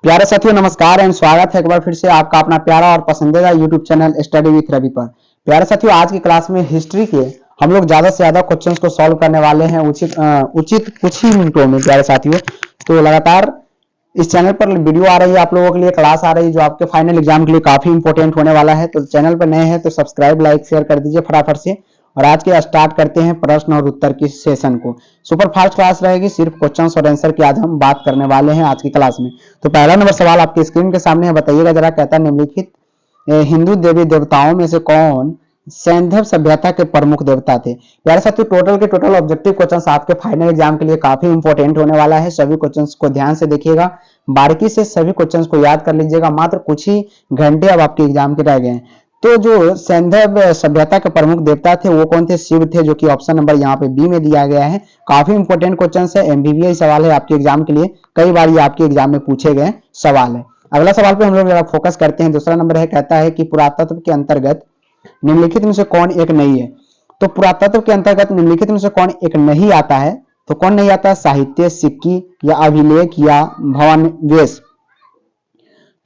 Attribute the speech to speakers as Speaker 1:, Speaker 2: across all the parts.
Speaker 1: प्यारे साथियों नमस्कार एंड स्वागत है एक बार फिर से आपका अपना प्यारा और पसंदीदा YouTube channel study with Ravi पर। प्यारे साथियों आज की क्लास में हिस्ट्री के हम लोग ज्यादा से ज्यादा क्वेश्चंस को सॉल्व करने वाले हैं उचित कुछ ही मिनटों में। प्यारे साथियों तो लगातार इस चैनल पर वीडियो आ रही है, आप लोगों के लिए क्लास आ रही है जो आपके फाइनल एग्जाम के लिए काफी इंपॉर्टेंट होने वाला है। तो चैनल पर नए हैं तो सब्सक्राइब लाइक शेयर कर दीजिए फटाफट से। और आज के स्टार्ट करते हैं प्रश्न और उत्तर की सेशन को। सुपर फास्ट क्लास रहेगी, सिर्फ क्वेश्चन और आंसर की आज हम बात करने वाले हैं आज की क्लास में। तो पहला नंबर सवाल आपके स्क्रीन के सामने है, बताइएगा जरा। कहता है निम्नलिखित हिंदू देवी देवताओं में से कौन सैंधव सभ्यता के प्रमुख देवता थे। प्यारे साथियों टोटल के टोटल ऑब्जेक्टिव क्वेश्चंस आपके फाइनल एग्जाम के लिए काफी इंपॉर्टेंट होने वाला है। सभी क्वेश्चंस को ध्यान से देखिएगा, बारीकी से सभी क्वेश्चंस को याद कर लीजिएगा। मात्र कुछ ही घंटे अब आपके एग्जाम के रह गए हैं। तो जो सैंधव सभ्यता के प्रमुख देवता थे वो कौन थे? शिव थे, जो कि ऑप्शन नंबर यहाँ पे बी में दिया गया है। काफी इंपॉर्टेंट क्वेश्चन है, एमबीबीएस सवाल है आपके एग्जाम के लिए, कई बार ये आपके एग्जाम में पूछे गए सवाल है। अगला सवाल पे हम लोग जरा फोकस करते हैं। दूसरा नंबर है, कहता है कि पुरातत्व के अंतर्गत निम्नलिखित में से कौन एक नहीं है। तो पुरातत्व के अंतर्गत निम्नलिखित में से कौन एक नहीं आता है? तो कौन नहीं आता है? साहित्य, सिक्की या अभिलेख या भवनावशेष।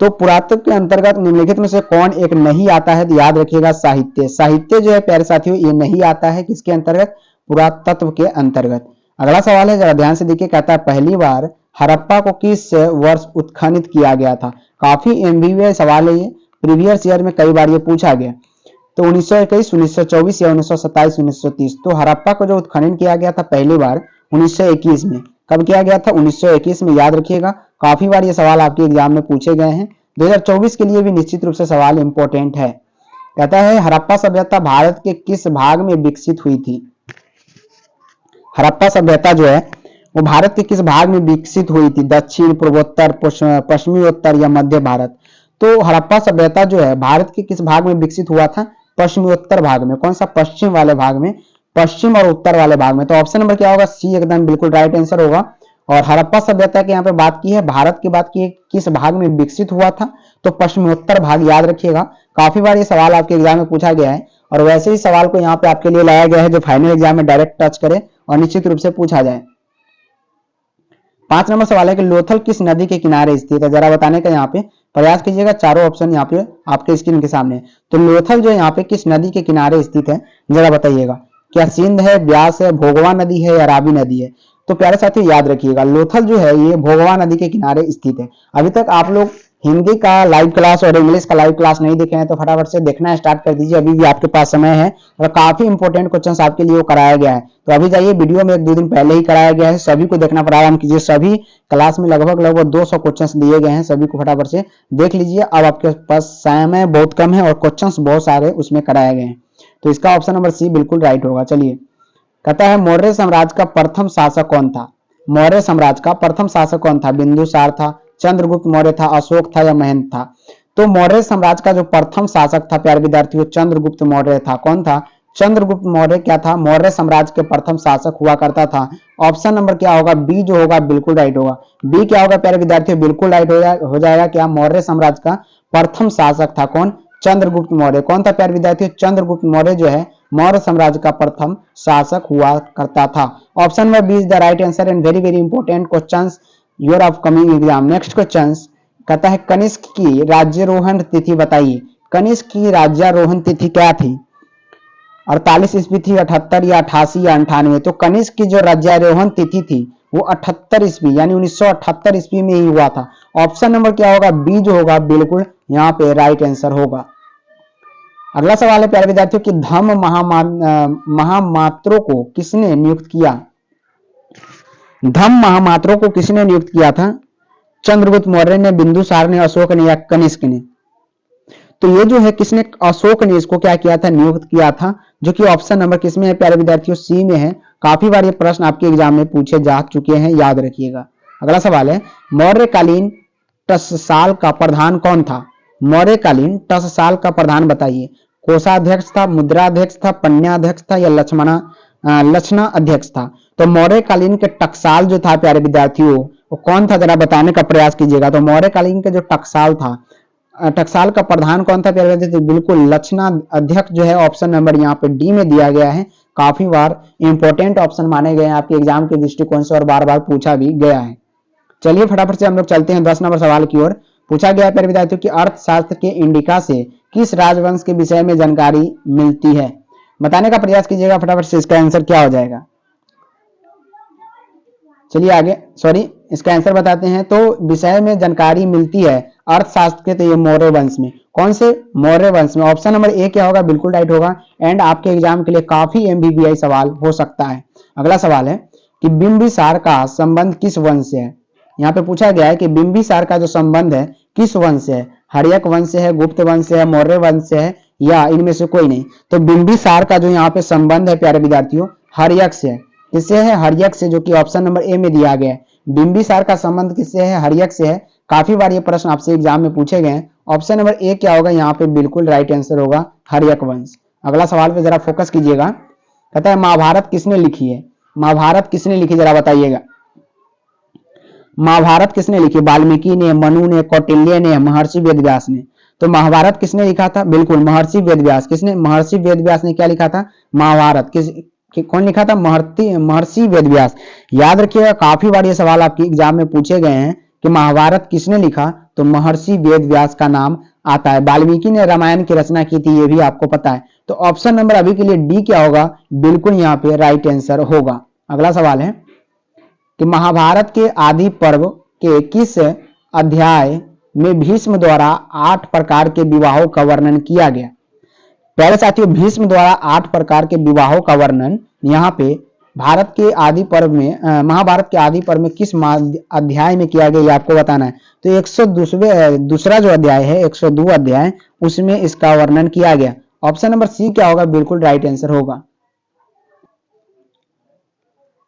Speaker 1: तो पुरातत्व के अंतर्गत निम्नलिखित में से कौन एक नहीं आता है? तो याद रखिएगा साहित्य। साहित्य जो है प्यारे साथियों ये नहीं आता है किसके अंतर्गत? पुरातत्व के अंतर्गत। अगला सवाल है, जरा ध्यान से देखिए। कहता है पहली बार हड़प्पा को किस वर्ष उत्खनन किया गया था। काफी एमबीबीएस सवाल है ये, प्रीवियस ईयर में कई बार ये पूछा गया। तो 1921, 1924 या 1927, 1930। तो हड़प्पा को जो उत्खनन किया गया था पहली बार 1921 में। कब किया गया था? 1921 में। याद रखिएगा, काफी बार ये सवाल आपके एग्जाम में पूछे गए हैं। 2024 के लिए भी निश्चित रूप से सवाल इंपॉर्टेंट है। कहता है हड़प्पा सभ्यता भारत के किस भाग में विकसित हुई थी। हड़प्पा सभ्यता जो है वो भारत के किस भाग में विकसित हुई थी? दक्षिण, पूर्वोत्तर, पश्चिमी उत्तर या मध्य भारत। तो हड़प्पा सभ्यता जो है भारत के किस भाग में विकसित हुआ था? पश्चिमी उत्तर भाग में। कौन सा? पश्चिम वाले भाग में, पश्चिम और उत्तर वाले भाग में। तो ऑप्शन नंबर क्या होगा? सी एकदम बिल्कुल राइट आंसर होगा। और हड़प्पा सभ्यता की यहाँ पे बात की है, भारत की बात की है, किस भाग में विकसित हुआ था? तो पश्चिमोत्तर भाग। याद रखिएगा, काफी बार ये सवाल आपके एग्जाम में पूछा गया है और वैसे ही सवाल को यहाँ पे आपके लिए लाया गया है जो फाइनल एग्जाम में डायरेक्ट टच करे और निश्चित रूप से पूछा जाए। 5 नंबर सवाल है कि लोथल किस नदी के किनारे स्थित है। जरा बताने का यहाँ पे प्रयास कीजिएगा। चारों ऑप्शन यहाँ पे आपके स्क्रीन के सामने। तो लोथल जो यहाँ पे किस नदी के किनारे स्थित है जरा बताइएगा। क्या सिंध है, ब्यास है, भोगवा नदी है या रावी नदी है? तो प्यारे साथियों याद रखिएगा लोथल जो है ये भोगवा नदी के किनारे स्थित है। अभी तक आप लोग हिंदी का लाइव क्लास और इंग्लिश का लाइव क्लास नहीं देखे हैं तो फटाफट से देखना स्टार्ट कर दीजिए, अभी भी आपके पास समय है। और काफी इंपॉर्टेंट क्वेश्चन आपके लिए वो कराया गया है। तो अभी जाइए, वीडियो में 1-2 दिन पहले ही कराया गया है, सभी को देखना प्रारंभ कीजिए। सभी क्लास में लगभग 200 क्वेश्चन दिए गए हैं, सभी को फटाफट से देख लीजिए। अब आपके पास समय बहुत कम है और क्वेश्चन बहुत सारे उसमें कराए गए हैं। तो इसका ऑप्शन नंबर सी बिल्कुल राइट होगा। चलिए, कहता है मौर्य साम्राज्य का प्रथम शासक कौन था। मौर्य साम्राज्य का प्रथम शासक कौन था? बिंदुसार था, चंद्रगुप्त मौर्य था, अशोक था या महेंद्र था? तो मौर्य साम्राज्य का जो प्रथम शासक था प्यारे विद्यार्थियों चंद्रगुप्त मौर्य था। कौन था? चंद्रगुप्त मौर्य क्या था? मौर्य साम्राज्य के प्रथम शासक हुआ करता था। ऑप्शन नंबर क्या होगा? बी जो होगा बिल्कुल राइट होगा। बी क्या होगा प्यारे विद्यार्थियों? बिल्कुल राइट हो जाएगा। क्या मौर्य साम्राज्य का प्रथम शासक था कौन? चंद्रगुप्त मौर्य। कौन था प्यारे विद्यार्थियों? चंद्रगुप्त मौर्य जो है मौर्य साम्राज्य का प्रथम शासक हुआ करता था। Option number B is the right answer and very very important questions your upcoming exam. Next question कहता है कनिष्क की राज्यारोहण तिथि बताइए। कनिष्क की राज्यारोहण तिथि क्या थी? 48 ईस्वी थी, 78 या 88 या 98? तो कनिष्क की जो राज्यारोहण तिथि थी वो 78 ईस्वी यानी 1978 ईस्वी में ही हुआ था। ऑप्शन नंबर क्या होगा? बी जो होगा बिल्कुल यहाँ पे राइट आंसर होगा। अगला सवाल है प्यारे विद्यार्थियों कि धम्म महामात्रों को किसने नियुक्त किया। धम्म महामात्रों को किसने नियुक्त किया था? चंद्रगुप्त मौर्य ने, बिंदुसार ने, अशोक ने या कनिष्क ने? तो ये जो है किसने? अशोक ने इसको क्या किया था? नियुक्त किया था, जो कि ऑप्शन नंबर किसमें है प्यारे विद्यार्थियों? सी में है। काफी बार ये प्रश्न आपके एग्जाम में पूछे जा चुके हैं, याद रखिएगा। अगला सवाल है मौर्यकालीन टकसाल का प्रधान कौन था। मौर्यकालीन टकसाल का प्रधान बताइए। कोषाध्यक्ष था, मुद्राध्यक्ष था, पन्याध्यक्ष था या लक्षणा अध्यक्ष था? तो मौर्यकालीन के टकसाल जो था प्यारे विद्यार्थियों वो कौन था जरा बताने का प्रयास कीजिएगा। तो मौर्यकालीन के जो टकसाल था, टकसाल का प्रधान कौन था प्यारे विद्यार्थियों? बिल्कुल लक्षणा अध्यक्ष जो है ऑप्शन नंबर यहाँ पे डी में दिया गया है। काफी बार इंपॉर्टेंट ऑप्शन माने गए हैं आपके एग्जाम के दृष्टिकोण से और बार बार पूछा भी गया है। चलिए फटाफट से हम लोग चलते हैं 10 नंबर सवाल की ओर। पूछा गया प्यारे विद्यार्थियों कि अर्थशास्त्र के इंडिका से किस राजवंश के विषय में जानकारी मिलती है। बताने का प्रयास कीजिएगा फटाफट से, इसका आंसर क्या हो जाएगा। चलिए आगे, सॉरी इसका आंसर बताते हैं। तो विषय में जानकारी मिलती है अर्थशास्त्र के, तो ये मौर्य वंश में। कौन से? मौर्य वंश में। ऑप्शन नंबर ए क्या होगा? बिल्कुल राइट होगा। एंड आपके एग्जाम के लिए काफी एमबीबीआई सवाल हो सकता है। अगला सवाल है कि बिंबिसार का संबंध किस वंश से है। यहाँ पे पूछा गया है कि बिंबिसार का जो संबंध है किस वंश से है। हर्यक वंश से है, गुप्त वंश से है, मौर्य वंश से है, या इनमें से कोई नहीं। तो बिंबिसार का जो यहाँ पे संबंध है प्यारे विद्यार्थियों, हर्यक से है। किससे है? हर्यक से, जो कि ऑप्शन नंबर ए में दिया गया है। बिंबिसार का संबंध किससे है? हर्यक से है। काफी बार ये प्रश्न आपसे एग्जाम में पूछे गए हैं। ऑप्शन नंबर ए क्या होगा? यहाँ पे बिल्कुल राइट आंसर होगा हर्यक वंश। अगला सवाल पे जरा फोकस कीजिएगा। कहता है महाभारत किसने लिखी है। महाभारत किसने लिखी, जरा बताइएगा। महाभारत किसने लिखी? वाल्मीकि ने, मनु ने, कौटिल्य ने, महर्षि वेदव्यास ने। तो महाभारत किसने लिखा था? बिल्कुल महर्षि वेदव्यास। किसने? महर्षि वेदव्यास ने क्या लिखा था? महाभारत। कौन लिखा था? महर्षि वेदव्यास। याद रखिएगा, काफी बार ये सवाल आपके एग्जाम में पूछे गए हैं कि महाभारत किसने लिखा, तो महर्षि वेदव्यास का नाम आता है। वाल्मीकि ने रामायण की रचना की थी, ये भी आपको पता है। तो ऑप्शन नंबर अभी के लिए डी क्या होगा? बिल्कुल यहाँ पे राइट आंसर होगा। अगला सवाल है कि महाभारत के आदि पर्व के किस अध्याय में भीष्म द्वारा 8 प्रकार के विवाहों का वर्णन किया गया। प्यारे साथियों, भीष्म द्वारा 8 प्रकार के विवाहों का वर्णन यहाँ पे भारत के आदि पर्व में, महाभारत के आदि पर्व में किस अध्याय में किया गया, ये आपको बताना है। तो 102 जो अध्याय है, 102 अध्याय, उसमें इसका वर्णन किया गया। ऑप्शन नंबर सी क्या होगा? बिल्कुल राइट आंसर होगा।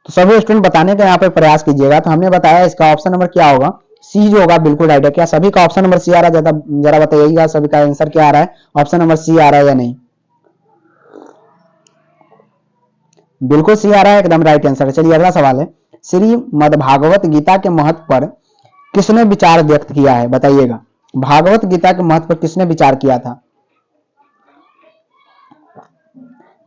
Speaker 1: तो सभी स्टूडेंट बताने का यहाँ पे प्रयास कीजिएगा। तो हमने बताया इसका ऑप्शन नंबर क्या होगा? सी जो होगा बिल्कुल राइट है। क्या सभी का ऑप्शन नंबर सी आ रहा है? जरा बताइएगा सभी का आंसर क्या आ रहा है, ऑप्शन नंबर सी आ रहा है या नहीं। बिल्कुल सी आ रहा है, एकदम राइट आंसर है। चलिए अगला सवाल है, श्रीमद् भागवत गीता के महत्व पर किसने विचार व्यक्त किया है, बताइएगा। भागवत गीता के महत्व पर किसने विचार किया था?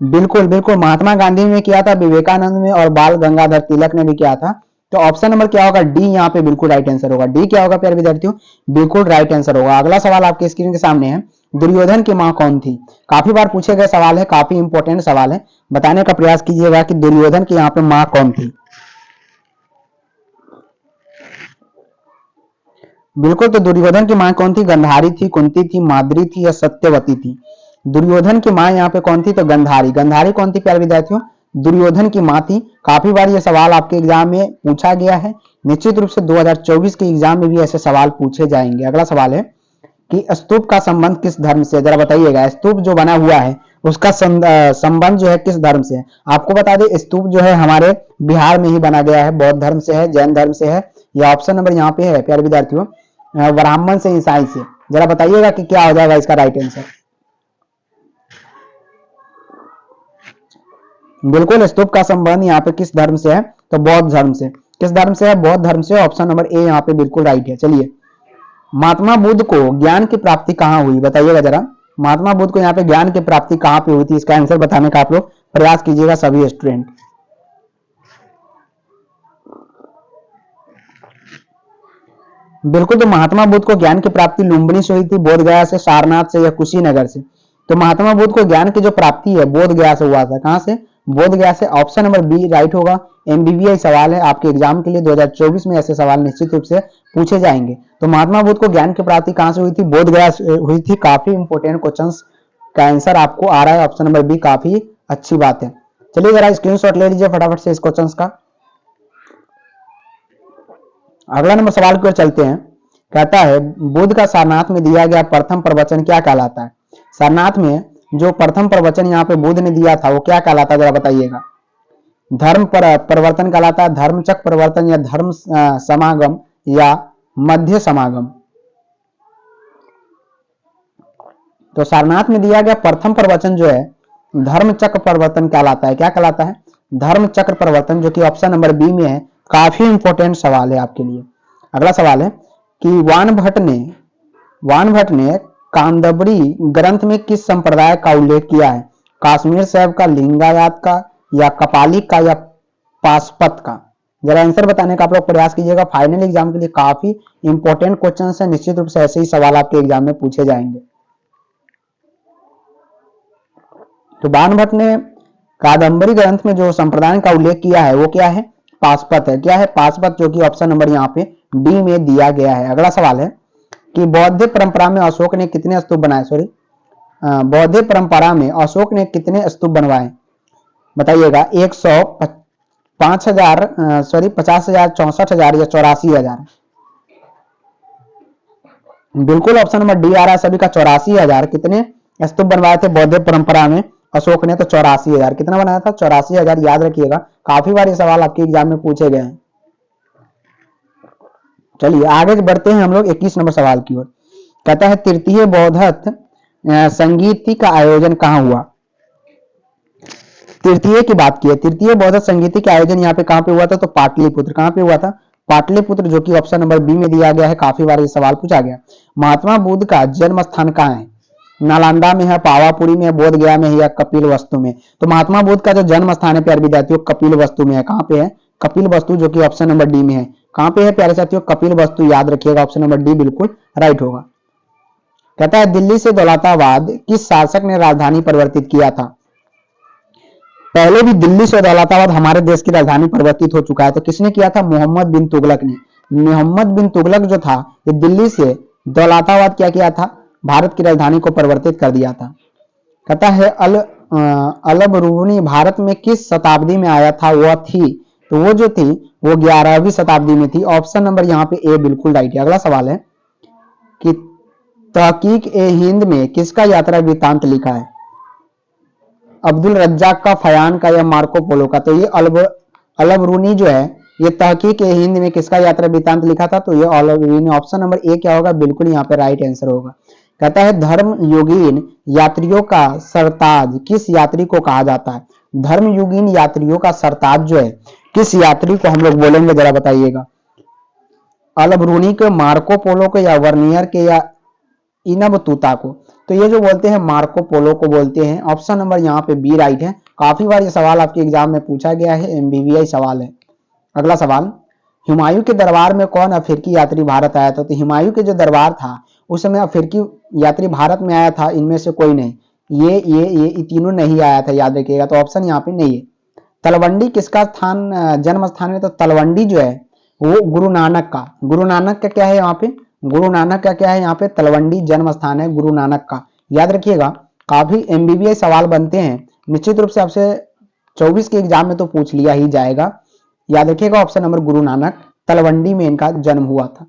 Speaker 1: बिल्कुल बिल्कुल महात्मा गांधी ने किया था, विवेकानंद में, और बाल गंगाधर तिलक ने भी किया था। तो ऑप्शन नंबर क्या होगा? डी यहाँ पे बिल्कुल राइट आंसर होगा। डी क्या होगा प्यारे विद्यार्थियों? बिल्कुल राइट आंसर होगा। अगला सवाल आपके स्क्रीन के सामने है, दुर्योधन की मां कौन थी। काफी बार पूछे गए सवाल है, काफी इंपॉर्टेंट सवाल है। बताने का प्रयास कीजिएगा कि दुर्योधन की यहाँ पे मां कौन थी। बिल्कुल, तो दुर्योधन की मां कौन थी? गंधारी थी, कुंती थी, माद्री थी, या सत्यवती थी। दुर्योधन की मां यहाँ पे कौन थी? तो गंधारी। गंधारी कौन थी प्यारे विद्यार्थियों? दुर्योधन की मां थी। काफी बार ये सवाल आपके एग्जाम में पूछा गया है। निश्चित रूप से 2024 के एग्जाम में भी ऐसे सवाल पूछे जाएंगे। अगला सवाल है कि स्तूप का संबंध किस धर्म से, जरा बताइएगा। स्तूप जो बना हुआ है उसका संबंध जो है किस धर्म से है। आपको बता दें, स्तूप जो है हमारे बिहार में ही बना गया है। बौद्ध धर्म से है, जैन धर्म से है, या ऑप्शन नंबर यहाँ पे है प्यारे विद्यार्थियों, ब्राह्मण से, ईसाई से। जरा बताइएगा कि क्या हो जाएगा इसका राइट आंसर। बिल्कुल, स्तूप का संबंध यहाँ पे किस धर्म से है? तो बौद्ध धर्म से। किस धर्म से है? बौद्ध धर्म से। ऑप्शन नंबर ए यहाँ पे बिल्कुल राइट है। चलिए, महात्मा बुद्ध को ज्ञान की प्राप्ति कहाँ हुई, बताइएगा जरा। महात्मा बुद्ध को यहाँ पे ज्ञान की प्राप्ति कहाँ पे हुई थी, इसका आंसर बताने का आप लोग प्रयास कीजिएगा सभी स्टूडेंट। बिल्कुल, तो महात्मा बुद्ध को ज्ञान की प्राप्ति लुम्बिनी से हुई थी, बोधगया से, सारनाथ से, या कुशीनगर से। तो महात्मा बुद्ध को ज्ञान की जो प्राप्ति है बोधगया से हुआ था। कहां से? बोधगया से। ऑप्शन नंबर बी राइट होगा। एमबीबीआई सवाल है आपके एग्जाम के लिए, 2024 में ऐसे सवाल निश्चित रूप से पूछे जाएंगे। तो महात्मा बुद्ध को ज्ञान की प्राप्ति कहां से हुई थी? बोधगया से हुई थी। काफी इंपोर्टेंट क्वेश्चन का आंसर आपको आ रहा है ऑप्शन नंबर बी, काफी अच्छी बात है। चलिए जरा स्क्रीनशॉट ले लीजिए फटाफट से इस क्वेश्चन का। अगला नंबर सवाल की ओर चलते हैं। कहता है, बुद्ध का सारनाथ में दिया गया प्रथम प्रवचन क्या कहलाता है। सारनाथ में जो प्रथम प्रवचन यहाँ पे बुद्ध ने दिया था वो क्या कहलाता है, जरा बताइएगा। धर्म परिवर्तन कहलाता है, धर्मचक्र परिवर्तन, या धर्म समागम, या मध्य समागम। तो सारनाथ में दिया गया प्रथम प्रवचन जो है धर्मचक्र परिवर्तन कहलाता है। क्या कहलाता है? धर्मचक्र परिवर्तन, जो कि ऑप्शन नंबर बी में है। काफी इंपॉर्टेंट सवाल है आपके लिए। अगला सवाल है कि वान भट्ट ने कांदबरी ग्रंथ में किस संप्रदाय का उल्लेख किया है। काश्मीर शैव का, लिंगायत का, या कपालिक का, या पाशपत का। जरा आंसर बताने का आप लोग प्रयास कीजिएगा। फाइनल एग्जाम के लिए काफी इंपॉर्टेंट क्वेश्चन है, निश्चित रूप से ऐसे ही सवाल आपके एग्जाम में पूछे जाएंगे। तो बाणभट्ट ने कादंबरी ग्रंथ में जो संप्रदाय का उल्लेख किया है वो क्या है? पाशुपत है। क्या है? पाशुपत, जो कि ऑप्शन नंबर यहाँ पे डी में दिया गया है। अगला सवाल है कि बौद्ध परंपरा में अशोक ने कितने स्तूप बनाए? बौद्ध परंपरा में अशोक ने कितने स्तूप बनवाए? बताइएगा। 100, 5000, 50,000, 64,000 या 84,000? बिल्कुल ऑप्शन नंबर डी आ रहा है सभी का, 84,000। कितने स्तूप बनवाए थे बौद्ध परंपरा में अशोक ने? तो 84,000। कितना बनाया था? 84,000। याद रखिएगा, काफी बार ये सवाल आपके एग्जाम में पूछे गए हैं। चलिए आगे बढ़ते हैं हम लोग 21 नंबर सवाल की ओर। कहता है तृतीय बौद्धत संगीत का आयोजन कहाँ हुआ? तृतीय की बात की है, तृतीय बौद्ध संगीत का आयोजन यहाँ पे कहाँ पे हुआ था? तो पाटलिपुत्र। कहाँ पे हुआ था? पाटलिपुत्र, जो कि ऑप्शन नंबर बी में दिया गया है। काफी बार ये सवाल पूछा गया। महात्मा बुद्ध का जन्म स्थान कहाँ है? नालंदा में है, पावापुरी में है, बोध गया में है या कपिल वस्तु में? तो महात्मा बुद्ध का जो जन्म स्थान है प्यारे विद्यार्थियों, कपिल वस्तु में है। कहाँ पे है? कपिल वस्तु, जो कि ऑप्शन नंबर डी में है। कहाँ पे है प्यारे साथियों? कपिल वस्तु। याद रखिएगा, ऑप्शन नंबर डी बिल्कुल राइट होगा। कहता है दिल्ली से दौलताबाद किस शासक ने राजधानी परिवर्तित किया था? पहले भी दिल्ली से दौलताबाद हमारे देश की राजधानी परिवर्तित हो चुका है, तो किसने किया था? मोहम्मद बिन तुगलक ने। मोहम्मद बिन तुगलक जो था ये दिल्ली से दौलताबाद क्या किया था? भारत की राजधानी को परिवर्तित कर दिया था। कहता है अलबरूनी भारत में किस शताब्दी में आया था? वह थी, तो वो जो थी वो 11वीं शताब्दी में थी। ऑप्शन नंबर यहाँ पे ए बिल्कुल राइट है। अगला सवाल है कि तहकीक ए हिंद में किसका यात्रा वृत्तांत लिखा है? अब्दुल रज्जाक का, फयान का या मार्को पोलो का? तो ये अलबरूनी जो है ये तहकीक ए हिंद में किसका यात्रा वृत्तांत लिखा था? तो ये अलबरूनी। ऑप्शन नंबर ए क्या होगा? बिल्कुल यहाँ पे राइट आंसर होगा। कहता है धर्म युगीन यात्रियों का सरताज किस यात्री को कहा जाता है? धर्म युगीन यात्रियों का सरताज जो है किस यात्री को हम लोग बोलेंगे, जरा बताइएगा। अलबरूनी के, मार्को पोलो को या वर्नियर के या इनबतूता को? तो ये जो बोलते हैं मार्को पोलो को बोलते हैं। ऑप्शन नंबर यहाँ पे बी राइट है। काफी बार ये सवाल आपके एग्जाम में पूछा गया है, एमबीबीआई सवाल है। अगला सवाल, हुमायूं के दरबार में कौन अफ्रीकी यात्री भारत आया था? तो हुमायूं के जो दरबार था उस समय अफ्रीकी यात्री भारत में आया था, इनमें से कोई नहीं। ये तीनों नहीं आया था, याद रखिएगा। तो ऑप्शन यहाँ पे नहीं है। तलवंडी किसका स्थान, जन्म स्थान है? तो तलवंडी जो है वो गुरु नानक का। गुरु नानक का क्या है यहाँ पे? गुरु नानक का क्या है यहाँ पे? तलवंडी जन्म स्थान है गुरु नानक का। याद रखिएगा, काफी एमबीबीआई सवाल बनते हैं, निश्चित रूप से आपसे 24 के एग्जाम में तो पूछ लिया ही जाएगा। याद रखिएगा, ऑप्शन नंबर गुरु नानक, तलवंडी में इनका जन्म हुआ था।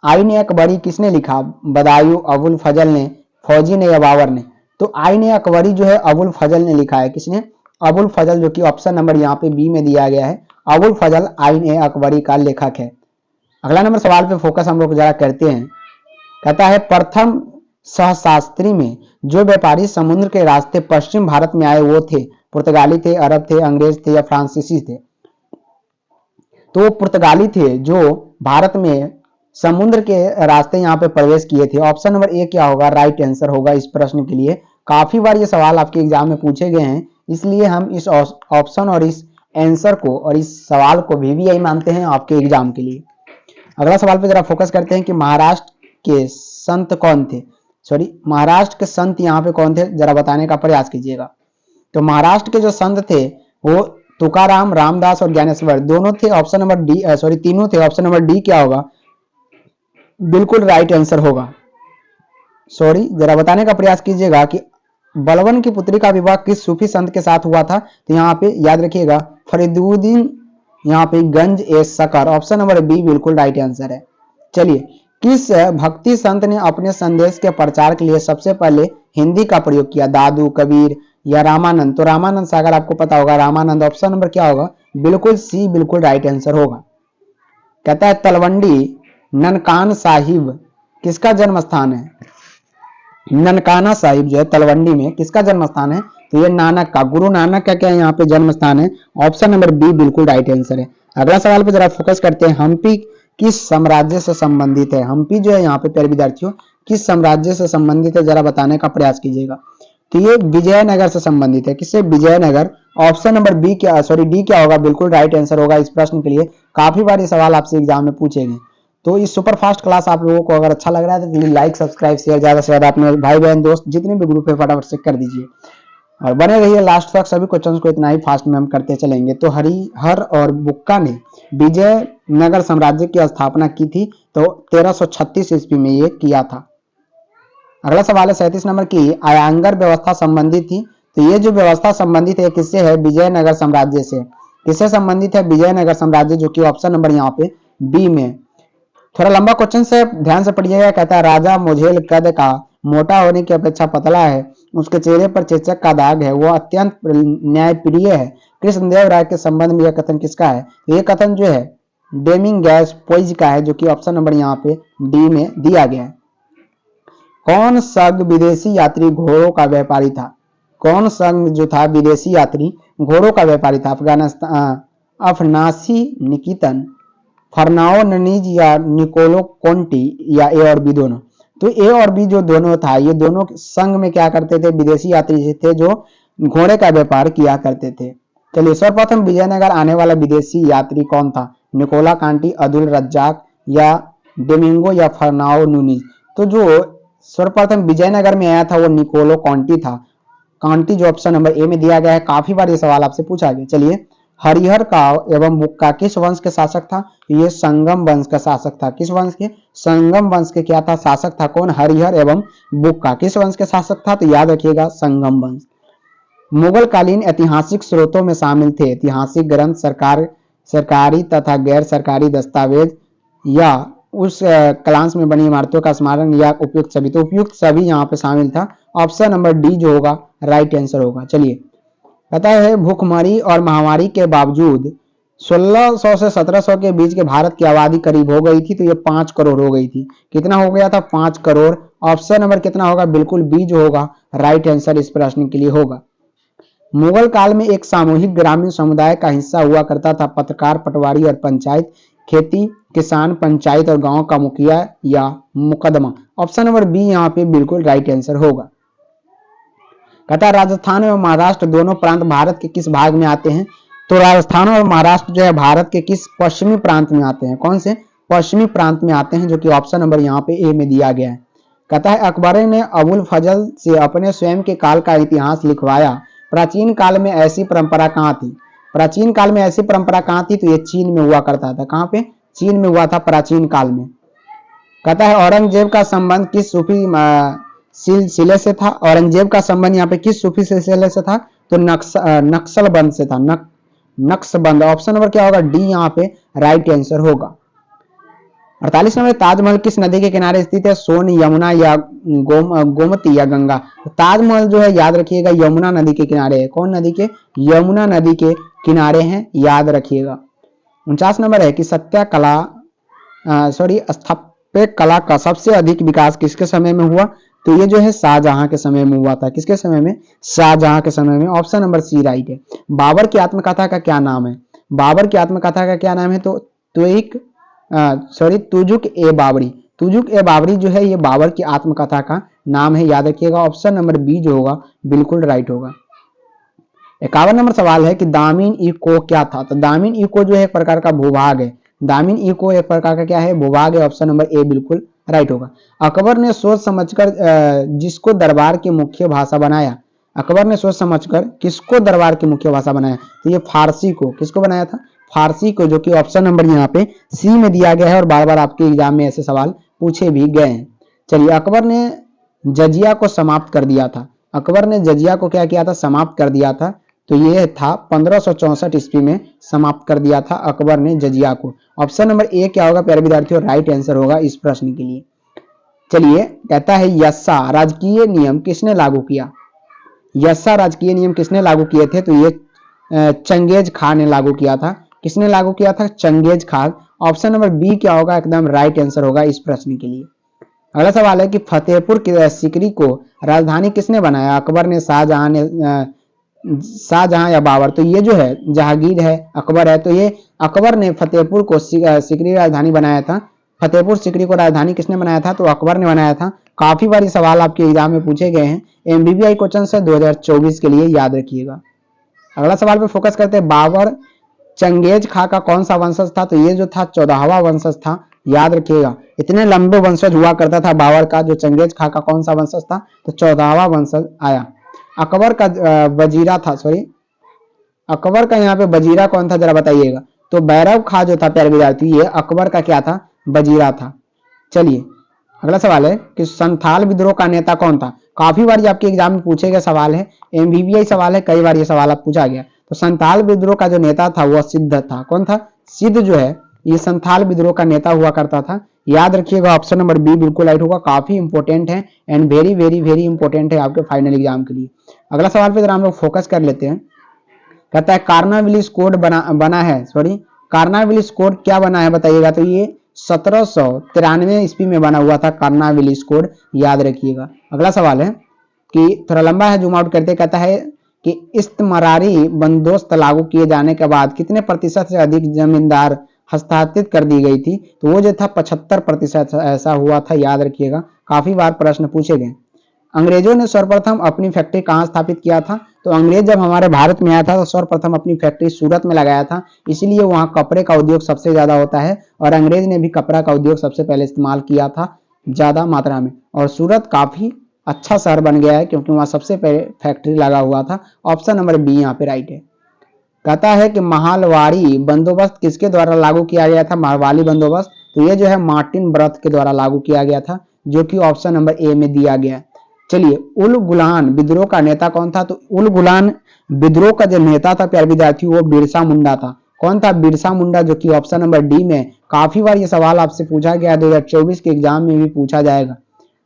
Speaker 1: आईन अकबरी किसने लिखा? बदायूं, अबुल फजल ने, फौजी ने या बाबर ने? तो आईन अकबरी जो है अबुल फजल ने लिखा है। किसने? अबुल फजल, जो कि ऑप्शन नंबर यहाँ पे बी में दिया गया है। अबुल फजल आईन अकबरी का लेखक है। अगला नंबर सवाल पे फोकस हम लोग जरा करते हैं। कहता है प्रथम सहशास्त्री में जो व्यापारी समुद्र के रास्ते पश्चिम भारत में आए वो थे? पुर्तगाली थे, अरब थे, अंग्रेज थे या फ्रांसीसी थे? तो पुर्तगाली थे जो भारत में समुद्र के रास्ते यहाँ पे प्रवेश किए थे। ऑप्शन नंबर ए क्या होगा? राइट आंसर होगा इस प्रश्न के लिए। काफी बार ये सवाल आपके एग्जाम में पूछे गए हैं, इसलिए हम इस ऑप्शन और इस आंसर को और इस सवाल को वीवीआई मानते हैं आपके एग्जाम के लिए। अगला सवाल पे जरा फोकस करते हैं कि महाराष्ट्र के संत कौन थे? महाराष्ट्र के संत यहाँ पे कौन थे, जरा बताने का प्रयास कीजिएगा। तो महाराष्ट्र के जो संत थे वो तुकाराम, रामदास और ज्ञानेश्वर दोनों थे। ऑप्शन नंबर डी, तीनों थे। ऑप्शन नंबर डी क्या होगा? बिल्कुल राइट आंसर होगा। जरा बताने का प्रयास कीजिएगा कि बलवन की पुत्री का विवाह किस सूफी संत के साथ हुआ था? तो यहाँ पे याद रखिएगा फरीदुद्दीन यहाँ पे गंज ए सकर। ऑप्शन नंबर बी बिल्कुल राइट आंसर है। चलिए, किस भक्ति संत ने अपने संदेश के प्रचार के लिए सबसे पहले हिंदी का प्रयोग किया? दादू, कबीर या रामानंद? तो रामानंद सागर आपको पता होगा, रामानंद। ऑप्शन नंबर क्या होगा? बिल्कुल सी बिल्कुल राइट आंसर होगा। कहता है तलवंडी ननकाना साहिब किसका जन्म स्थान है? ननकाना साहिब जो है तलवंडी में किसका जन्म स्थान है? तो ये नानक का, गुरु नानक का क्या है यहाँ पे जन्म स्थान है। ऑप्शन नंबर बी बिल्कुल राइट आंसर है। अगला सवाल पे जरा फोकस करते हैं। हम्पी किस साम्राज्य से संबंधित है? हम्पी जो है यहाँ पे प्यारे विद्यार्थियों किस साम्राज्य से संबंधित है, जरा बताने का प्रयास कीजिएगा। तो ये विजयनगर से संबंधित है। किससे? विजयनगर। ऑप्शन नंबर डी क्या होगा? बिल्कुल राइट आंसर होगा इस प्रश्न के लिए। काफी बार ये सवाल आपसे एग्जाम में पूछे गए। तो इस सुपर फास्ट क्लास आप लोगों को अगर अच्छा लग रहा है तो लाइक सब्सक्राइब शेयर ज्यादा से ज्यादा अपने भाई बहन दोस्त जितने भी ग्रुप है फटाफट से कर दीजिए और बने रहिए लास्ट तक। सभी क्वेश्चंस को इतना ही फास्ट में हम करते चलेंगे। तो हरिहर और बुक्का ने विजयनगर साम्राज्य की स्थापना की थी, तो 1336 ईस्वी में ये किया था। अगला सवाल है 37 नंबर की आयांगर व्यवस्था संबंधित थी, तो ये जो व्यवस्था संबंधित है किससे है? विजयनगर साम्राज्य से। किससे संबंधित है? विजयनगर साम्राज्य, जो कि ऑप्शन नंबर यहाँ पे बी में। थोड़ा लंबा क्वेश्चन से ध्यान से पढ़िएगा। कहता है राजा मुझेल कद का, मोटा होने की अपेक्षा पतला है, उसके चेहरे पर चेचक का दाग है, वो अत्यंत न्यायप्रिय है। कृष्णदेव राय के संबंध में यह कथन किसका है? तो ये कथन जो है डेमिंग गैस पोइज का है, जो कि ऑप्शन नंबर यहाँ पे डी में दिया गया है। कौन संघ विदेशी यात्री घोड़ों का व्यापारी था? कौन संघ जो था विदेशी यात्री घोड़ों का व्यापारी था? अफनासी निकितन, फर्नाओ या निकोलो कोंटी, या ए और बी दोनों? तो ए और बी जो दोनों था, ये दोनों संघ में क्या करते थे? विदेशी यात्री थे जो घोड़े का व्यापार किया करते थे। चलिए, सर्वप्रथम विजयनगर आने वाला विदेशी यात्री कौन था? निकोला कांटी, अब्दुल रज्जाक, या डोमिंगो, या फर्नाओ नूनीज? तो जो सर्वप्रथम विजयनगर में आया था वो निकोलो कांटी था। कांटी जो ऑप्शन नंबर ए में दिया गया है। काफी बार ये सवाल आपसे पूछा गया। चलिए, हरिहर का एवं बुक्का किस वंश के शासक था? ये संगम वंश का शासक था। किस वंश के? संगम वंश के क्या था? शासक था। कौन? हरिहर एवं बुक्का किस वंश के शासक था? तो याद रखिएगा संगम वंश। मुगल कालीन ऐतिहासिक स्रोतों में शामिल थे ऐतिहासिक ग्रंथ, सरकारी तथा गैर सरकारी दस्तावेज, या उस क्लांस में बनी इमारतों का स्मारक, या उपयुक्त सभी। तो उपयुक्त सभी यहाँ पे शामिल था। ऑप्शन नंबर डी जो होगा राइट आंसर होगा। चलिए, पता है भूखमरी और महामारी के बावजूद 1600 से 1700 के बीच के भारत की आबादी करीब हो गई थी, तो ये 5 करोड़ हो गई थी। कितना हो गया था? 5 करोड़। ऑप्शन नंबर कितना होगा? बिल्कुल बी जो होगा राइट आंसर इस प्रश्न के लिए होगा। मुगल काल में एक सामूहिक ग्रामीण समुदाय का हिस्सा हुआ करता था पत्रकार, पटवारी और पंचायत, खेती, किसान, पंचायत और गांव का मुखिया या मुकदमा। ऑप्शन नंबर बी यहाँ पे बिल्कुल राइट आंसर होगा। कहता है राजस्थान और महाराष्ट्र दोनों प्रांत भारत के किस भाग में आते हैं? तो राजस्थान और महाराष्ट्र जो है भारत के किस पश्चिमी प्रांत में आते हैं? कौन से? पश्चिमी प्रांत में आते हैं, जो कि ऑप्शन नंबर यहाँ पे ए में दिया गया है। कहता है अकबर ने अबुल फजल से अपने स्वयं के काल का इतिहास लिखवाया, प्राचीन काल में ऐसी परंपरा कहाँ थी? प्राचीन काल में ऐसी परंपरा कहाँ थी? तो ये चीन में हुआ करता था। कहाँ पे? चीन में हुआ था प्राचीन काल में। कहता है औरंगजेब का संबंध किस सूफी सिलसिले से था? औरंगजेब का संबंध यहाँ पे किस सूफी सिलसिले से था? तो नक्सलबंद से था। नक्शबंद। ऑप्शन नंबर क्या होगा? डी यहाँ पे राइट आंसर होगा। 48 नंबर ताजमहल किस नदी के किनारे स्थित है? सोन, यमुना, या गोमती, या गंगा? ताजमहल जो है याद रखिएगा यमुना नदी के किनारे है। कौन नदी के? यमुना नदी के किनारे हैं, याद रखिएगा। 49 नंबर है कि स्थापत्य कला का सबसे अधिक विकास किसके समय में हुआ? तो ये जो है शाहजहां के समय में हुआ था। किसके समय में? शाहजहां के समय में। ऑप्शन नंबर सी राइट है। बाबर की आत्मकथा का क्या नाम है? बाबर की आत्मकथा का क्या नाम है? तो तुजुक ए बाबरी। तुजुक ए बाबरी जो है ये बाबर की आत्मकथा का नाम है, याद रखिएगा। ऑप्शन नंबर बी जो होगा बिल्कुल राइट होगा। 51 नंबर सवाल है कि दामिन इको क्या था? तो दामिन इको जो है एक प्रकार का भूभाग है। दामिन इको एक प्रकार का क्या है? भूभाग है। ऑप्शन नंबर ए बिल्कुल राइट होगा। अकबर ने सोच समझकर जिसको दरबार की मुख्य भाषा बनाया, अकबर ने सोच समझकर किसको दरबार की मुख्य भाषा बनाया? तो ये फारसी को। किसको बनाया था? फारसी को, जो कि ऑप्शन नंबर यहाँ पे सी में दिया गया है और बार बार आपके एग्जाम में ऐसे सवाल पूछे भी गए हैं। चलिए, अकबर ने जजिया को समाप्त कर दिया था। अकबर ने जजिया को क्या किया था? समाप्त कर दिया था। तो ये था 1564 ईस्वी में समाप्त कर दिया था अकबर ने जजिया को। ऑप्शन नंबर ए क्या होगा प्यारे विद्यार्थियों? राइट आंसर होगा इस प्रश्न के लिए। चलिए, कहता है यस्सा राजकीय नियम किसने लागू किया? यस्सा राजकीय नियम किसने लागू किए थे? तो ये चंगेज खान ने लागू किया था। किसने लागू किया था? Genghis Khan. Option number B क्या होगा? एकदम राइट आंसर होगा इस प्रश्न के लिए। अगला सवाल है कि फतेहपुर सीकरी को राजधानी किसने बनाया? अकबर ने, शाहजहां या बाबर? तो ये जो है जहांगीर है, अकबर है। तो ये अकबर ने फतेहपुर को सीकरी राजधानी बनाया था। फतेहपुर सीकरी को राजधानी किसने बनाया था? तो अकबर ने बनाया था। काफी बार ये सवाल आपके एग्जाम में पूछे गए हैं। एमबीबीआई क्वेश्चन है 2024 के लिए, याद रखिएगा। अगला सवाल पे फोकस करते हैं। बाबर चंगेज खां का कौन सा वंशज था? तो ये जो था 14वां वंशज था, याद रखिएगा। इतने लंबे वंशज हुआ करता था बाबर का। जो चंगेज खां का कौन सा वंशज था? तो 14वां वंशज आया। अकबर का वजीरा था, सॉरी अकबर का यहाँ पे वजीरा कौन था जरा बताइएगा। तो बैरव खां जो था प्यारे विद्यार्थी, ये अकबर का क्या था? वजीरा था। चलिए अगला सवाल है कि संथाल विद्रोह का नेता कौन था? काफी बार ये आपके एग्जाम में पूछे गए सवाल है, एमबीबीआई सवाल है, कई बार ये सवाल आप पूछा गया। तो संथाल विद्रोह का जो नेता था वह सिद्ध था। कौन था? सिद्ध जो है ये संथाल विद्रोह का नेता हुआ करता था। याद रखिएगा, ऑप्शन नंबर बी बिल्कुल राइट होगा। काफी इंपॉर्टेंट है and very very very important है आपके फाइनल एग्जाम के लिए। अगला सवाल पे जरा हम लोग फोकस कर लेते हैं। कहता है कार्नाविलिस कोड बना है, सॉरी कार्नाविलिस कोड क्या बना है बताइएगा। तो ये 1793 ईस्वी में बना हुआ था कार्नाविलिस कोड, याद रखिएगा। अगला सवाल है कि थोड़ा लंबा है, जूम आउट करते। कहता है कि इस्तेमारी बंदोबस्त लागू किए जाने के बाद कितने प्रतिशत से अधिक जमींदार हस्तांतरित कर दी गई थी? तो वो जो था 75% ऐसा हुआ था, याद रखिएगा। काफी बार प्रश्न पूछे गए। अंग्रेजों ने सर्वप्रथम अपनी फैक्ट्री कहाँ स्थापित किया था? तो अंग्रेज जब हमारे भारत में आया था तो सर्वप्रथम अपनी फैक्ट्री सूरत में लगाया था, इसीलिए वहां कपड़े का उद्योग सबसे ज्यादा होता है और अंग्रेज ने भी कपड़ा का उद्योग सबसे पहले इस्तेमाल किया था ज्यादा मात्रा में। और सूरत काफी अच्छा शहर बन गया है क्योंकि वहां सबसे पहले फैक्ट्री लगा हुआ था। ऑप्शन नंबर बी यहाँ पे राइट है। कहता है कि महालवाड़ी बंदोबस्त किसके द्वारा लागू किया गया था? महालवाड़ी बंदोबस्त, तो ये जो है मार्टिन ब्रथ के द्वारा लागू किया गया था, जो कि ऑप्शन नंबर ए में दिया गया है। चलिए उल गुलान विद्रोह का नेता कौन था? तो उल गुलान विद्रोह का जो नेता था प्यारे विद्यार्थी वो बिरसा मुंडा था। कौन था? बिरसा मुंडा, जो कि ऑप्शन नंबर डी में काफी बार ये सवाल आपसे पूछा गया है, 2024 के एग्जाम में भी पूछा जाएगा।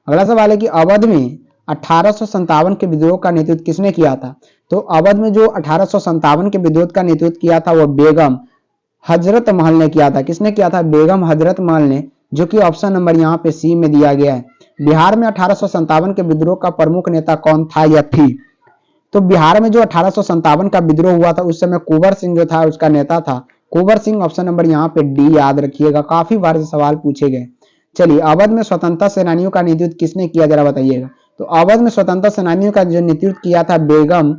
Speaker 1: अगला सवाल है कि अवध में 1857 के विद्रोह का नेतृत्व किसने किया था? तो अवध में जो 1857 के विद्रोह का नेतृत्व किया था वो बेगम हजरत महल ने किया था। किसने किया था? बेगम हजरत महल ने, जो कि ऑप्शन नंबर यहाँ पे सी में दिया गया है। बिहार में 1857 के विद्रोह का प्रमुख नेता कौन था या थी? तो बिहार में जो 1857 का विद्रोह हुआ था उस समय कुंवर सिंह जो था उसका नेता था। कुंवर सिंह, ऑप्शन नंबर यहाँ पे डी, याद रखिएगा। काफी बार से सवाल पूछे गए। चलिए अवध में स्वतंत्रता सेनानियों का नेतृत्व किसने किया जरा बताइएगा। तो अवध में स्वतंत्रता सेनानियों का जो नेतृत्व किया था बेगम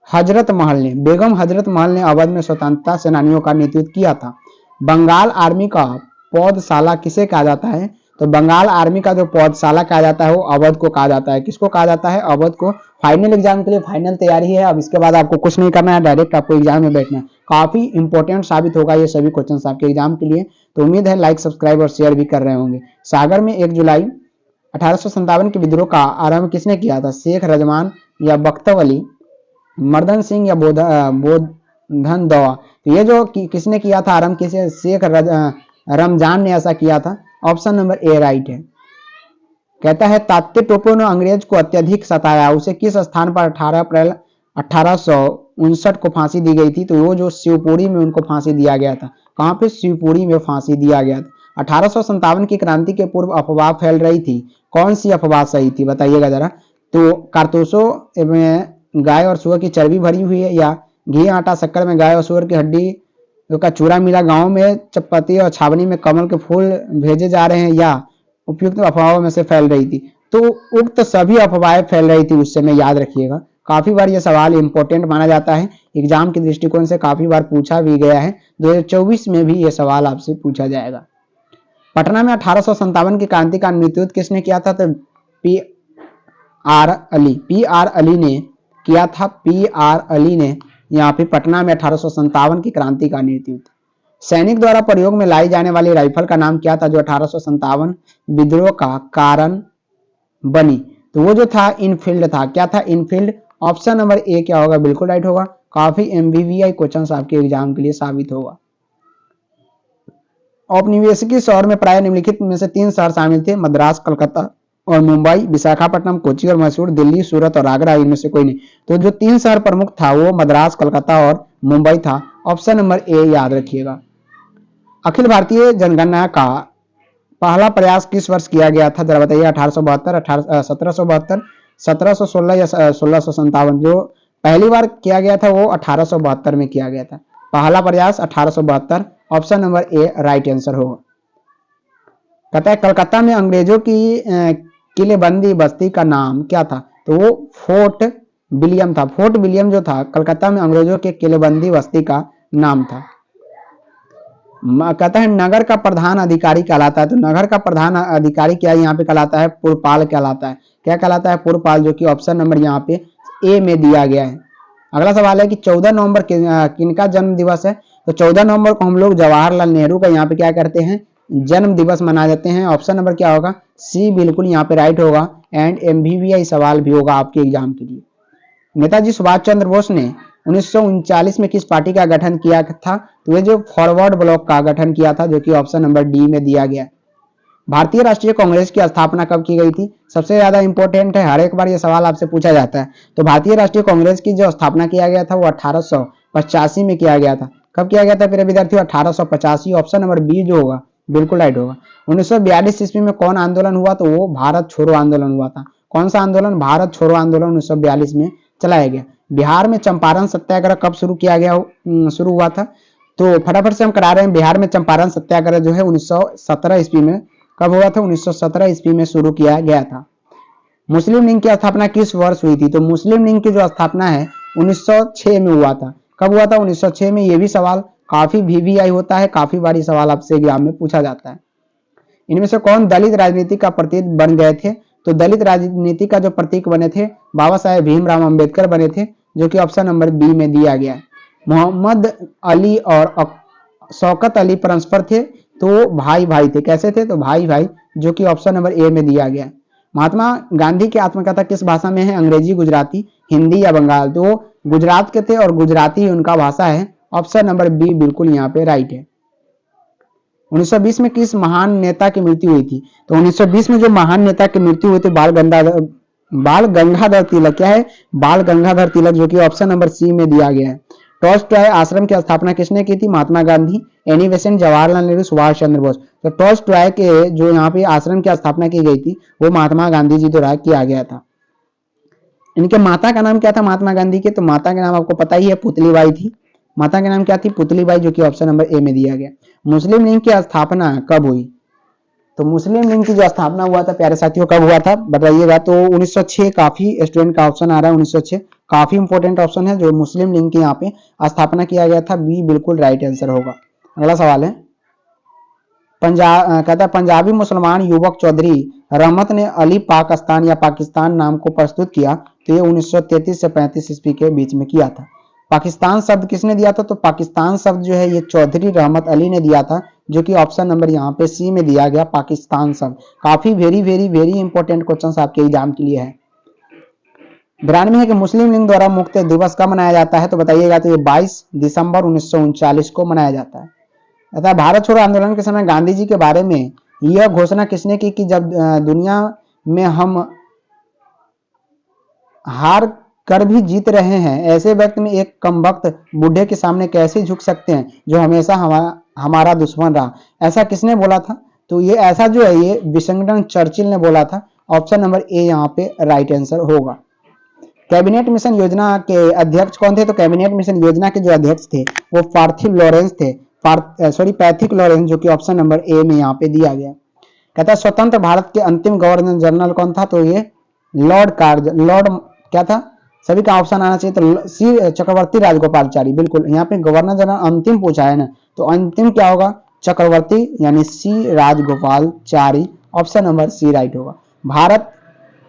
Speaker 1: हजरत महल ने। बेगम हजरत महल ने अवध में स्वतंत्रता सेनानियों का नेतृत्व किया था। बंगाल आर्मी का पौधशाला किसे कहा जाता है? तो बंगाल आर्मी का जो पौधशाला कहा जाता है वो अवध को कहा जाता है। किसको कहा जाता है? अवध को। फाइनल एग्जाम के लिए फाइनल तैयारी है। अब इसके बाद आपको कुछ नहीं करना है, डायरेक्ट आपको एग्जाम में बैठना है। काफी इंपॉर्टेंट साबित होगा ये सभी क्वेश्चन आपके एग्जाम के लिए। तो उम्मीद है लाइक सब्सक्राइब और शेयर भी कर रहे होंगे। सागर में 1 जुलाई 1857 के विद्रोह का आरंभ किसने किया था? शेख रजमान या बख्तव अली, मर्दन सिंह या बोधन दवा? तो ये जो किसने किया था आरंभ, किसे? शेख रमजान ने ऐसा किया था। ऑप्शन नंबर ए राइट है। कहता है तात्या टोपे ने अंग्रेज को अत्यधिक सताया, उसे किस स्थान पर 18 अप्रैल 1859 को फांसी दी गई थी? तो वो जो शिवपुरी में उनको फांसी दिया गया था। कहां पे? शिवपुरी में फांसी दिया गया था। 1857 की क्रांति के पूर्व अफवाह फैल रही थी, कौन सी अफवाह सही थी बताइएगा जरा। तो कारतूसों में गाय और सुअर की चर्बी भरी हुई है, या घी आटा शक्कर में गाय और सुअर की हड्डी का चूरा मिला, गांव में चपत्ती और छावनी में कमल के फूल भेजे जा रहे हैं, या उपयुक्त अफवाहों में से फैल रही थी? तो उक्त सभी अफवाहें फैल रही थी उस समय, याद रखिएगा। काफी बार यह सवाल इंपॉर्टेंट माना जाता है, एग्जाम के दृष्टिकोण से काफी बार पूछा भी गया है। 2024 में भी यह सवाल आपसे पूछा जाएगा। पटना में 1857 की क्रांति का नेतृत्व किसने किया था? तो पी आर अली ने किया था। पी आर अली ने यहाँ पे पटना में 1857 की क्रांति का नेतृत्व। सैनिक द्वारा प्रयोग में लाई जाने वाली राइफल का नाम क्या था जो 1857 विद्रोह का कारण बनी? तो वो जो था इनफील्ड था। क्या था? इनफील्ड। ऑप्शन नंबर ए क्या होगा? बिल्कुल राइट होगा। काफी एमबीबीआई क्वेश्चन आपके एग्जाम के लिए साबित होगा। औपनिवेशिक शहर में प्राय निम्नलिखित में से 3 शहर शामिल थे, मद्रास, कलकत्ता और मुंबई। विशाखापट्टनम, कोची और मैसूर, दिल्ली, सूरत और आगरा, इनमें से कोई नहीं। तो जो 3 शहर प्रमुख था वो मद्रास, कलकत्ता और मुंबई था। ऑप्शन नंबर ए याद रखिएगा। अखिल भारतीय जनगणना का पहला प्रयास किस वर्ष किया गया था जरा बताइए। 1872, 1772, 1716 या 1657? जो पहली बार किया गया था वो 1872 में किया गया था। पहला प्रयास 1872। Option number A right answer होगा। कहता है कलकत्ता में अंग्रेजों की किलेबंदी बस्ती का नाम क्या था? तो वो फोर्ट विलियम था। फोर्ट विलियम जो था कलकत्ता में अंग्रेजों के किलेबंदी बस्ती का नाम था। कहता है नगर का प्रधान अधिकारी कहलाता है, तो नगर का प्रधान अधिकारी क्या यहाँ पे कहलाता है? पुरपाल कहलाता है। क्या कहलाता है? पुरपाल, जो कि ऑप्शन नंबर यहाँ पे ए में दिया गया है। अगला सवाल है कि 14 नवंबर किनका जन्म दिवस है? तो 14 नवंबर को हम लोग जवाहरलाल नेहरू का यहाँ पे क्या करते हैं? जन्म दिवस मना जाते हैं। ऑप्शन नंबर क्या होगा? सी बिल्कुल यहाँ पे राइट होगा। एंड MBBI सवाल भी होगा आपके एग्जाम के लिए। नेताजी सुभाष चंद्र बोस ने 1939 में किस पार्टी का गठन किया था? तो ये जो फॉरवर्ड ब्लॉक का गठन किया था, जो कि ऑप्शन नंबर डी में दिया गया। भारतीय राष्ट्रीय कांग्रेस की स्थापना कब की गई थी? सबसे ज्यादा इंपॉर्टेंट है, हर एक बार ये सवाल आपसे पूछा जाता है। तो भारतीय राष्ट्रीय कांग्रेस की जो स्थापना किया गया था वो 1885 में किया गया था। कब किया गया था प्रिय विद्यार्थियों? 1885। ऑप्शन नंबर बी जो होगा बिल्कुल राइट होगा। 1942 ईस्वी में कौन आंदोलन हुआ? तो वो भारत छोड़ो आंदोलन हुआ था। कौन सा आंदोलन? भारत छोड़ो आंदोलन 1942 में चलाया गया। बिहार में चंपारण सत्याग्रह कब शुरू किया गया शुरू हुआ था? तो फटाफट से हम करा रहे हैं। बिहार में चंपारण सत्याग्रह जो है 1917 ईस्वी में कब हुआ था? 1917 ईस्वी में शुरू किया गया था। मुस्लिम लीग की स्थापना किस वर्ष हुई थी? तो मुस्लिम लीग की जो स्थापना है 1906 में हुआ था। कब हुआ था? 1906 में। ये भी सवाल काफी VVI होता है, काफी बारी सवाल आपसे एग्जाम में पूछा जाता है। इनमें से कौन दलित राजनीति का प्रतीक बन गए थे? तो दलित राजनीति का जो प्रतीक बने थे बाबा साहेब भीमराव अंबेडकर बने थे, जो कि ऑप्शन नंबर बी में दिया गया है। मोहम्मद अली और शौकत अली परस्पर थे, तो भाई भाई थे। कैसे थे? तो भाई भाई, जो कि ऑप्शन नंबर ए में दिया गया है। महात्मा गांधी की आत्मकथा किस भाषा में है? अंग्रेजी, गुजराती, हिंदी या बंगाल? तो गुजरात के थे और गुजराती उनका भाषा है। ऑप्शन नंबर बी बिल्कुल यहाँ पे राइट है। 1920 में किस महान नेता की मृत्यु हुई थी? तो 1920 में जो महान नेता की मृत्यु हुई थी बाल गंगाधर तिलक। क्या है? बाल गंगाधर तिलक, जो कि ऑप्शन नंबर सी में दिया गया है। टॉल्स्टॉय आश्रम की स्थापना किसने की थी? Mahatma Gandhi, Annie Besant, Jawaharlal Nehru, Subhash Chandra Bose. तो टॉल्स्टॉय के जो यहाँ पे आश्रम की स्थापना की गई थी वो महात्मा गांधी जी द्वारा किया गया था। इनके माता का नाम क्या था महात्मा गांधी के? तो माता का नाम आपको पता ही है, पुतलीबाई थी। माता का नाम क्या थी? पुतलीबाई, जो कि ऑप्शन नंबर ए में दिया गया। मुस्लिम लीग की स्थापना कब हुई? तो मुस्लिम लीग की जो स्थापना हुआ था प्यारे साथियों कब हुआ था बताइएगा? तो 1906। काफी स्टूडेंट का ऑप्शन आ रहा है 1906, काफी इंपॉर्टेंट ऑप्शन है। जो मुस्लिम लीग की यहाँ पे स्थापना किया गया था, बी बिल्कुल राइट आंसर होगा। अगला सवाल है कहता है पंजाबी मुसलमान युवक चौधरी रहमत ने अली पाकिस्तान या पाकिस्तान नाम को प्रस्तुत किया, तो ये 1933 से 35 ईस्वी के बीच में किया था। पाकिस्तान शब्द किसने दिया था? तो पाकिस्तान शब्द जो है ये चौधरी रहमत अली ने दिया था, जो कि ऑप्शन नंबर यहाँ पे सी में दिया गया। पाकिस्तान शब्द काफी वेरी इंपॉर्टेंट क्वेश्चन आपके एग्जाम के लिए है। 92 है कि मुस्लिम लीग द्वारा मुक्त दिवस कब मनाया जाता है? तो बताइएगा। तो ये 22 दिसंबर 1939 को मनाया जाता है। अतः भारत छोड़ो आंदोलन के समय गांधी जी के बारे में यह घोषणा किसने की कि जब दुनिया में हम हार कर भी जीत रहे हैं, ऐसे वक्त में एक कमबख्त बूढ़े के सामने कैसे झुक सकते हैं जो हमेशा हमारा दुश्मन रहा? ऐसा किसने बोला था? तो ये ऐसा जो है ये विंस्टन चर्चिल ने बोला था। ऑप्शन नंबर ए यहाँ पे राइट आंसर होगा। कैबिनेट मिशन योजना के अध्यक्ष कौन थे? तो कैबिनेट मिशन योजना के जो अध्यक्ष थे वो पैथिक लॉरेंस, जो कि ऑप्शन नंबर ए में यहाँ पे दिया गया। कहता है स्वतंत्र भारत के अंतिम गवर्नर जनरल कौन था? तो ये लॉर्ड क्या था? सभी का ऑप्शन आना चाहिए। तो सी चक्रवर्ती राजगोपालचारी, बिल्कुल। यहाँ पे गवर्नर जनरल अंतिम पूछा है ना, तो अंतिम क्या होगा? चक्रवर्ती, यानी C Rajagopalachari. Option number C right होगा। भारत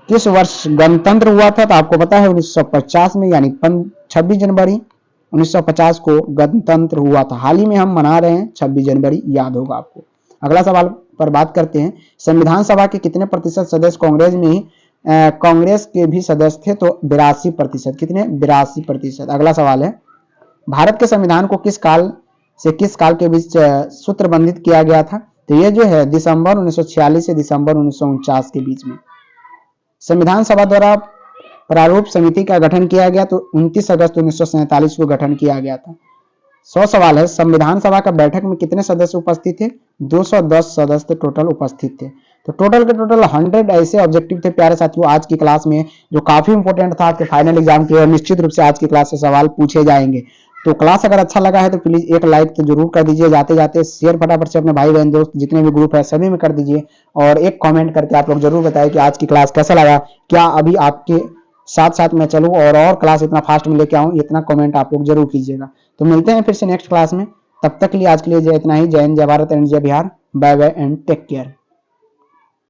Speaker 1: किस वर्ष गणतंत्र हुआ था? तो आपको पता है 1950 में, यानी 26 जनवरी 1950 को गणतंत्र हुआ था। हाल ही में हम मना रहे हैं 26 जनवरी, याद होगा आपको। अगला सवाल पर बात करते हैं। संविधान सभा के कितने प्रतिशत सदस्य कांग्रेस के भी सदस्य थे? तो 82%। कितने? 82%। अगला सवाल है भारत के संविधान को किस काल से किस काल के बीच सूत्रबंधित किया गया था? तो ये जो है दिसंबर 1946 से दिसंबर 1949 के बीच में संविधान सभा द्वारा प्रारूप समिति का गठन किया गया। तो 29 अगस्त 1947 को गठन किया गया था। 100 सवाल है संविधान सभा का बैठक में कितने सदस्य उपस्थित थे? 210 सदस्य टोटल उपस्थित थे। तो टोटल के टोटल 100 ऐसे ऑब्जेक्टिव थे प्यारे साथियों आज की क्लास में, जो काफी इंपॉर्टेंट था आपके फाइनल एग्जाम के, और निश्चित रूप से आज की क्लास से सवाल पूछे जाएंगे। तो क्लास अगर अच्छा लगा है तो प्लीज एक लाइक तो जरूर कर दीजिए, जाते जाते शेयर फटाफट से अपने भाई बहन दोस्त जितने भी ग्रुप है सभी में कर दीजिए, और एक कमेंट करके आप लोग जरूर बताएं कि आज की क्लास कैसा लगा। क्या अभी आपके साथ साथ मैं चलूं और क्लास इतना फास्ट में लेके आऊं? इतना कमेंट आप लोग जरूर कीजिएगा। तो मिलते हैं फिर से नेक्स्ट क्लास में, तब तक के लिए आज के लिए इतना ही। जय हिंद, जय भारत एंड जय Bihar. Bye bye and take care.